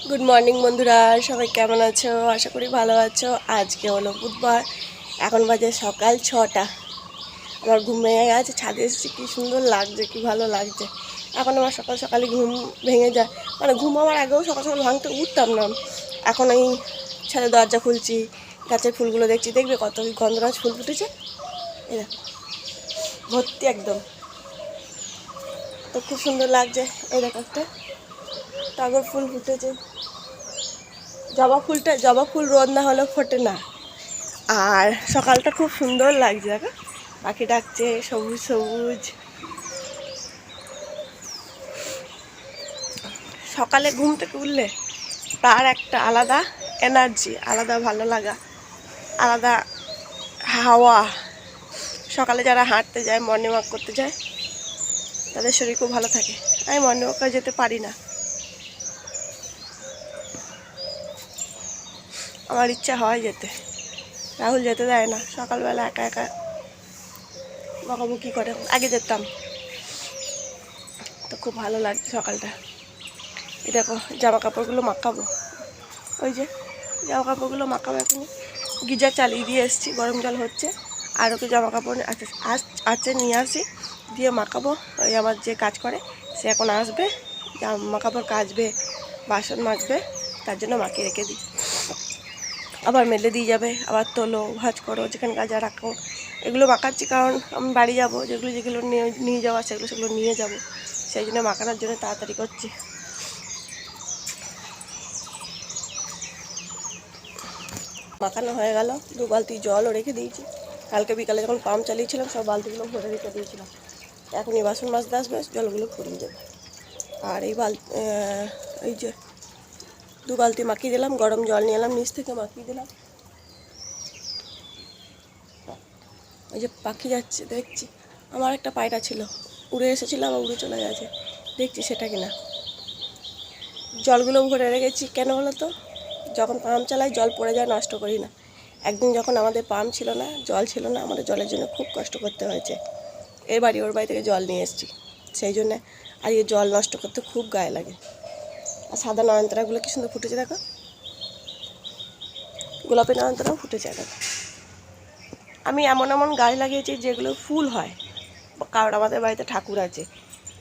Good morning বন্ধুরা, সবাই কেমন আছো? আশা করি ভালো আছো। আজকে হলো বুধবার, এখন বাজে সকাল 6টা। আমার ঘুম ভেঙে গেছে, ছাদে এসেছি, কী সুন্দর লাগছে, কী ভালো লাগছে। এখন আমার সকাল সকালে ঘুম ভেঙে যায়, মানে ঘুম আমার আগেও সকাল সকাল ভাঙতে উঠতাম না। এখন এই ছাদে দরজা খুলছি, গাছের ফুলগুলো দেখছি, দেখবে কত গন্ধরাজ ফুল ফুটেছে, এই দেখো ভর্তি একদম, তো খুব সুন্দর লাগছে। এই দেখো একটা টগর ফুল ফুটেছে, জবা ফুল রোদ না হলেও ফোটে না। আর সকালটা খুব সুন্দর লাগছে, দেখো পাখি ডাকছে, সবুজ সবুজ। সকালে ঘুম থেকে উঠলে তার একটা আলাদা এনার্জি, আলাদা ভালো লাগা, আলাদা হাওয়া। সকালে যারা হাঁটতে যায়, মর্নিং ওয়াক করতে যায়, তাদের শরীর খুব ভালো থাকে। আমি মর্নিং ওয়াকে যেতে পারি না, আমার ইচ্ছা হয় যেতে, রাহুল যেতে দেয় না। সকালবেলা একা একা বকাবকি করে, আগে যেতাম, তো খুব ভালো লাগছে সকালটা। এই দেখো জামা কাপড়গুলো মাখাবো, ওই যে জামা কাপড়গুলো মাখাবো। এখন গিজার চালিয়ে দিয়ে এসেছি, গরম জল হচ্ছে, আর ওকে জামা কাপড় আছে নিয়ে আসি, দিয়ে মাখাবো। ওই আমার যে কাজ করে সে এখন আসবে, জামা কাপড় কাচবে, বাসন মাজবে, তার জন্য মাখিয়ে রেখে দিই। আবার মেলে দিয়ে যাবে, আবার তোলো, ভাজ করো, যেখানে কাজে রাখো। এগুলো মাখাচ্ছি কারণ আমি বাড়ি যাবো, যেগুলো যেগুলো নিয়ে যাওয়া সেগুলো নিয়ে যাব, সেই জন্য মাখানোর জন্য তাড়াতাড়ি করছি। মাখানো হয়ে গেল, 2 বালতি জলও রেখে দিয়েছি। কালকে বিকালে যখন পাম্প চালিয়েছিলাম সব বালতিগুলো ভরে রেখে দিয়েছিলাম। এখন এই বাসন মাজতে আসবে, জলগুলো ফুরিয়ে যাবে। আর এই যে 2 বালতি মাখিয়ে দিলাম, গরম জল নিয়ে এলাম, নিচ থেকে মাখিয়ে দিলাম। ওই যে পাখি যাচ্ছে দেখছি, আমার একটা পায়রা ছিল, উড়ে এসেছিল, আবার উড়ে চলে গেছে, দেখছি সেটা কিনা। জলগুলো ভরে রেখেছি কেন বলো তো, যখন পাম্প চালাই জল পড়ে যায়, নষ্ট করি না। একদিন যখন আমাদের পাম্প ছিল না, জল ছিল না, আমাদের জলের জন্য খুব কষ্ট করতে হয়েছে। ওর বাড়ি থেকে জল নিয়ে এসেছি, সেই জন্যে আর এই জল নষ্ট করতে খুব গায়ে লাগে। আর সাদা নয়নতারাগুলো কী সুন্দর ফুটেছে দেখো, গোলাপি নয়নতারাও ফুটেছে দেখো। আমি এমন এমন গাছ লাগিয়েছি যেগুলো ফুল হয়, কারণ আমাদের বাড়িতে ঠাকুর আছে,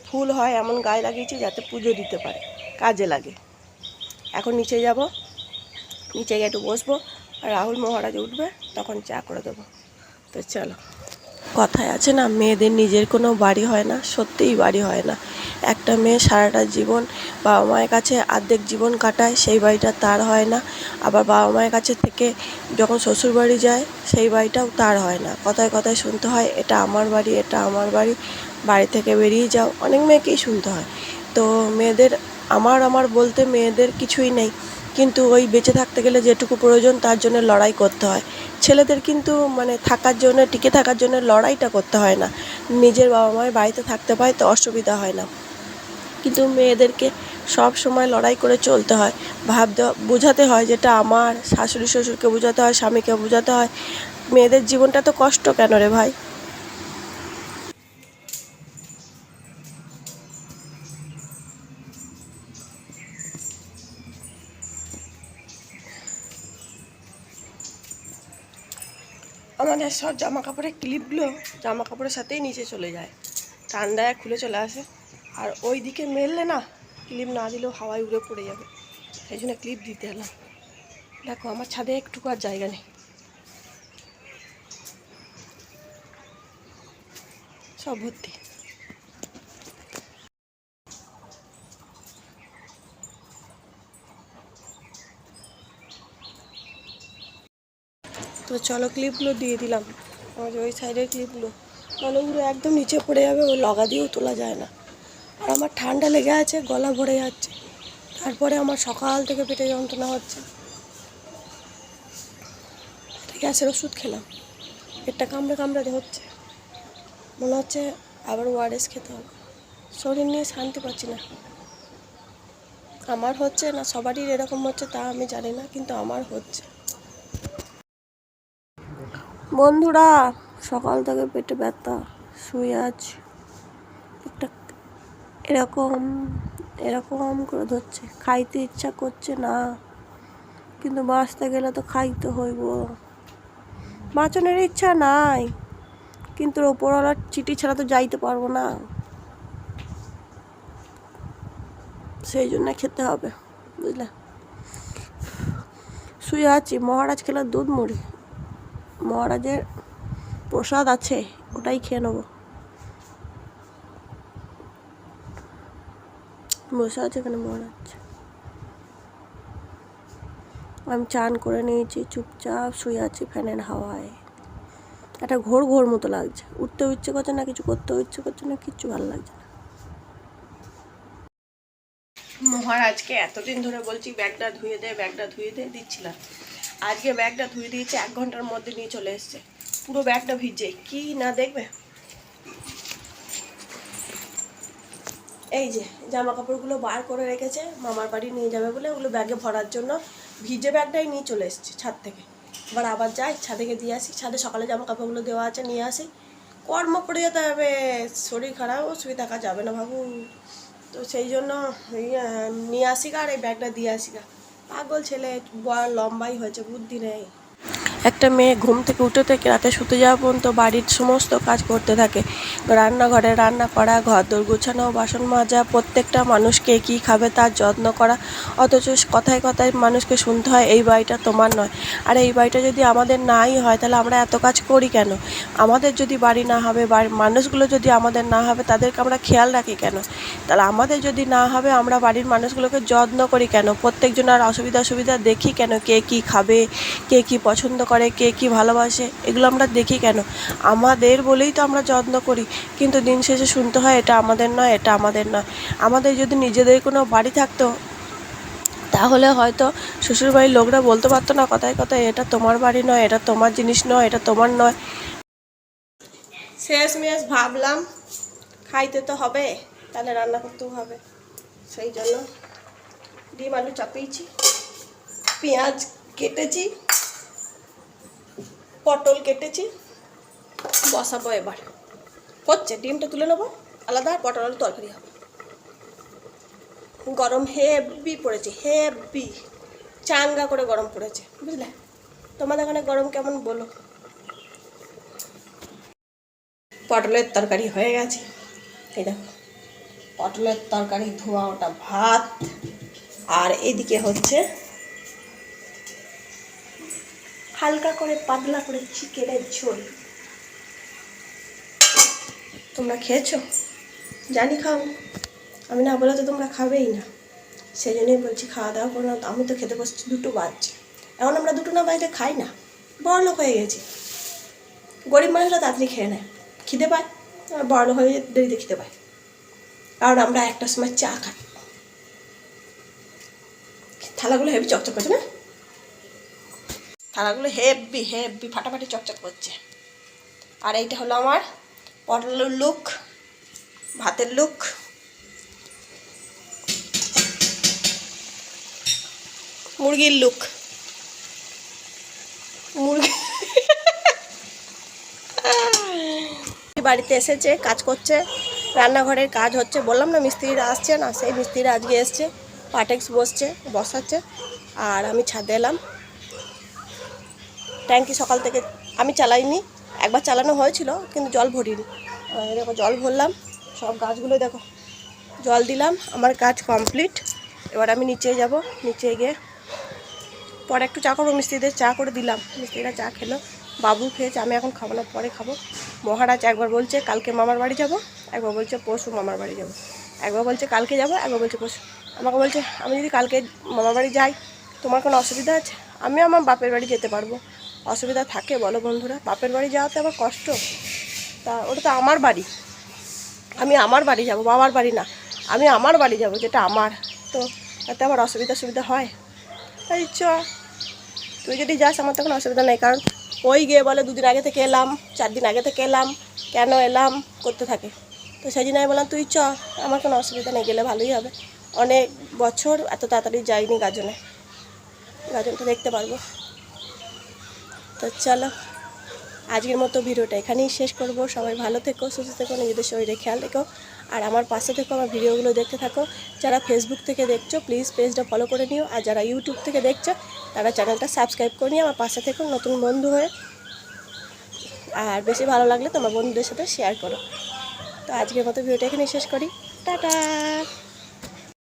ফুল হয় এমন গাছ লাগিয়েছি যাতে পুজো দিতে পারে, কাজে লাগে। এখন নিচে যাব, নিচে গিয়ে একটু বসবো, আর রাহুল মহারাজ উঠবে, তখন চা করে দেবো। তো চলো। কথায় আছে না, মেয়েদের নিজের কোনো বাড়ি হয় না, সত্যিই বাড়ি হয় না। একটা মেয়ে সারাটা জীবন বাবা মায়ের কাছে অর্ধেক জীবন কাটায়, সেই বাড়িটা তার হয় না। আবার বাবা মায়ের কাছে থেকে যখন শ্বশুর বাড়ি যায়, সেই বাড়িটাও তার হয় না। কথায় কথায় শুনতে হয়, এটা আমার বাড়ি, এটা আমার বাড়ি, বাড়ি থেকে বেরিয়ে যাও, অনেক মেয়েকেই শুনতে হয়। তো মেয়েদের আমার বলতে মেয়েদের কিছুই নেই, কিন্তু ওই বেঁচে থাকতে গেলে যেটুকু প্রয়োজন তার জন্য লড়াই করতে হয়। ছেলেদের কিন্তু মানে থাকার জন্য, টিকে থাকার জন্য লড়াইটা করতে হয় না, নিজের বাবা মায়ের বাড়িতে থাকতে পায়, তো অসুবিধা হয় না। কিন্তু মেয়েদেরকে সব সময় লড়াই করে চলতে হয়, বোঝাতে হয় যেটা আমার, শাশুড়ি শ্বশুরকে বোঝাতে হয়, স্বামীকে বোঝাতে হয়। মেয়েদের জীবনটা তো কষ্ট কেন রে ভাই? আমাদের সব জামা কাপড়ের ক্লিপগুলো জামা কাপড়ের সাথেই নিচে চলে যায়, ঠান্ডায় খুলে চলে আসে। আর ওই দিকে মেললে না, ক্লিপ না দিলেও হাওয়ায় উড়ে পড়ে যাবে, সেই জন্য ক্লিপ দিতে এলাম। দেখো আমার ছাদে একটুকু আর জায়গা নেই, সব ভর্তি। তো চলো ক্লিপগুলো দিয়ে দিলাম, আমাদের ওই সাইডের ক্লিপগুলো, নাহলে উড়ে একদম নিচে পড়ে যাবে, ওই লগা দিয়েও তোলা যায় না। আর আমার ঠান্ডা লেগে আছে, গলা ভরে যাচ্ছে, তারপরে আমার সকাল থেকে পেটে যন্ত্রণা হচ্ছে, গ্যাসের ওষুধ খেলাম, পেটটা কামড়ে কামড়ে হচ্ছে, মনে হচ্ছে আবার ওআরএস খেতে হবে। শরীর নিয়ে শান্তি পাচ্ছি না। আমার হচ্ছে না, সবারই এরকম হচ্ছে তা আমি জানি না, কিন্তু আমার হচ্ছে। বন্ধুরা, সকাল থেকে পেটে ব্যথা, শুয়ে আছি, একটা এরকম এরকম করে ধরছে, খাইতে ইচ্ছা করছে না, কিন্তু বাঁচতে গেলে তো খাইতে হইব। বাঁচানোর ইচ্ছা নাই, কিন্তু ওপরওয়ালার চিঠি ছাড়া তো যাইতে পারবো না, সেই জন্য খেতে হবে, বুঝলে। শুয়ে আছি, মহারাজ খেলে দুধ মুড়ি, মহারাজের প্রসাদ আছে, ওটাই খেয়ে নেবো। বসে আছে এখানে মহারাজ। আমি চান করে নিয়েছি, চুপচাপ শুয়ে আছি ফ্যানের হাওয়ায়। একটা ঘোর ঘোর মতো লাগছে, উঠতেও ইচ্ছে করছে না, কিছু করতেও ইচ্ছে করছে না, কিচ্ছু ভালো লাগছে না। মহারাজকে এতদিন ধরে বলছি ব্যাগটা ধুয়ে দে, ব্যাগটা ধুয়ে দে, দিচ্ছিলাম। আজকে ব্যাগটা ধুয়ে দিয়েছে, 1 ঘন্টার মধ্যে নিয়ে চলে এসছে। পুরো ব্যাগটা ভিজে, কি না দেখবে। এই যে জামা কাপড়গুলো বার করে রেখেছে, মামার বাড়ি নিয়ে যাবে বলে, ওগুলো ব্যাগে ভরার জন্য ভিজে ব্যাগটাই নিয়ে চলে এসছে ছাদ থেকে। এবার আবার যাই ছাদে গিয়ে দিয়ে আসি, ছাদে সকালে জামা কাপড়গুলো দেওয়া আছে, নিয়ে আসি। কর্ম করে যেতে হবে, শরীর খারাপ, শুয়ে থাকা যাবে না বাবু। তো সেই জন্য নিয়ে আসি আর এই ব্যাগটা দিয়ে আসি। পাগল ছেলে, বড় লম্বাই হয়েছে, বুদ্ধি নেই। একটা মেয়ে ঘুম থেকে উঠে থেকে রাতে শুতে যাওয়া পর্যন্ত বাড়ির সমস্ত কাজ করতে থাকে। রান্নাঘরে রান্না করা, ঘরদোর গোছানো, বাসন মাজা, প্রত্যেকটা মানুষকে কী খাবে তার যত্ন করা। অথচ কথায় কথায় মানুষকে শুনতে হয় এই বাড়িটা তোমার নয়। আর এই বাড়িটা যদি আমাদের নাই হয় তাহলে আমরা এত কাজ করি কেন? আমাদের যদি বাড়ি না হবে, বাড়ির মানুষগুলো যদি আমাদের না হবে, তাদেরকে আমরা খেয়াল রাখি কেন? তাহলে আমাদের যদি না হবে, আমরা বাড়ির মানুষগুলোকে যত্ন করি কেন? প্রত্যেকজনের অসুবিধা সুবিধা দেখি কেন? কে কী খাবে, কে কী পছন্দ করে, কে কী ভালোবাসে, এগুলো আমরা দেখি কেন? আমাদের বলেই তো আমরা যত্ন করি, কিন্তু দিন শেষে শুনতে হয় এটা আমাদের নয়, এটা আমাদের নয়। আমাদের যদি নিজেদের কোনো বাড়ি থাকতো, তাহলে হয়তো শ্বশুরবাড়ির লোকরা বলতে পারতো না কথায় কথায়, এটা তোমার বাড়ি নয়, এটা তোমার জিনিস নয়, এটা তোমার নয়। শেষমেশ ভাবলাম খাইতে তো হবে, তাহলে রান্না করতেও হবে। সেই জন্য ডিম আলু চাপিয়েছি, পেঁয়াজ কেটেছি, পটল কেটেছি, বসাবো। এবার হচ্ছে, ডিমটা তুলে নেবো আলাদা, পটল আলু তরকারি হবে। গরম হেভি পড়েছে, হেভি চাঙ্গা করে গরম পড়েছে, বুঝলে। তোমাদের এখানে গরম কেমন বলো। পটলের তরকারি হয়ে গেছে, এই দেখো পটলের তরকারি ধোয়া ওটা ভাত, আর এদিকে হচ্ছে হালকা করে পাতলা করে চিকেনের ঝোল। তোমরা খেয়েছো? জানি খাও, আমি না বলে তো তোমরা খাবেই না, সেই জন্যই বলছি খাওয়া দাওয়া করো না। আমি তো খেতে বসছি 2টো বাজছে, এখন আমরা 2টো না বাজলে খাই না, বড় লোক হয়ে গেছি। গরিব মানুষরা তাড়াতাড়ি খেয়ে নেয়, খিদে পায়, আর বড় লোক হয়ে দেরিতে খিদে পায়, কারণ আমরা 1টার সময় চা খাই। থালাগুলো হেভি চকচক করছে না, থালাগুলো হেভি হেভি ফাটাফাটি চকচক করছে। আর এইটা হলো আমার পটলের লুক, ভাতের লুক। মুরগির লুক, মুরগি বাড়িতে এসেছে, কাজ করছে, রান্নাঘরের কাজ হচ্ছে। বললাম না মিস্ত্রিরা আসছে না, সেই মিস্ত্রিরা আজকে এসছে, পাটেক্স বসাচ্ছে। আর আমি ছাদে এলাম, ট্যাঙ্কি সকাল থেকে আমি চালাইনি, একবার চালানো হয়েছিল কিন্তু জল ভরিনি। দেখো জল ভরলাম, সব গাছগুলো দেখো জল দিলাম, আমার কাজ কমপ্লিট। এবার আমি নিচে যাব, নিচে গিয়ে পরে একটু চা করবো, মিস্ত্রিদের চা করে দিলাম, মিস্ত্রিরা চা খেলো, বাবু খেয়েছে, আমি এখন খাবো না, পরে খাবো। মহারাজ একবার বলছে কালকে মামার বাড়ি যাব, একবার বলছে পরশু মামার বাড়ি যাব, একবার বলছে কালকে যাব, একবার বলছে পরশু। আমাকে বলছে আমি যদি কালকে মামার বাড়ি যাই তোমার কোনো অসুবিধা আছে? আমি আমার বাপের বাড়ি যেতে পারবো, অসুবিধা থাকে বলো বন্ধুরা? বাপের বাড়ি যাওয়াতে আবার কষ্ট, তা ওটা তো আমার বাড়ি, আমি আমার বাড়ি যাব, বাবার বাড়ি না, আমি আমার বাড়ি যাব যেটা আমার, তো তাতে আবার সুবিধা হয়? তাই চ, তুই যদি যাস আমার তো কোনো অসুবিধা নেই, কারণ ওই গিয়ে বলে 2 দিন আগে থেকে এলাম, 4 দিন আগে থেকে এলাম, কেন এলাম করতে থাকে। তো সেই জন্য আমি বললাম তুই চ, আমার কোনো অসুবিধা নেই, গেলে ভালোই হবে। অনেক বছর এত তাড়াতাড়ি যাইনি গাজনটা দেখতে পারবো। তো চলো আজকের মতো ভিডিওটা এখানেই শেষ করব। সবাই ভালো থেকো, সুস্থ থেকো, নিজেদের শরীরে খেয়াল রেখো। আর আমার পাশে থেকে আমার ভিডিওগুলো দেখতে থাকো। যারা ফেসবুক থেকে দেখছো প্লিজ পেজটা ফলো করে নিও, আর যারা ইউটিউব থেকে দেখছো তারা চ্যানেলটা সাবস্ক্রাইব করে নিও আমার পাশে থেকে নতুন বন্ধু হয়ে। আর বেশি ভালো লাগলে তোমার বন্ধুদের সাথে শেয়ার করো। তো আজকের মতো ভিডিওটা এখানে শেষ করি। টাটা।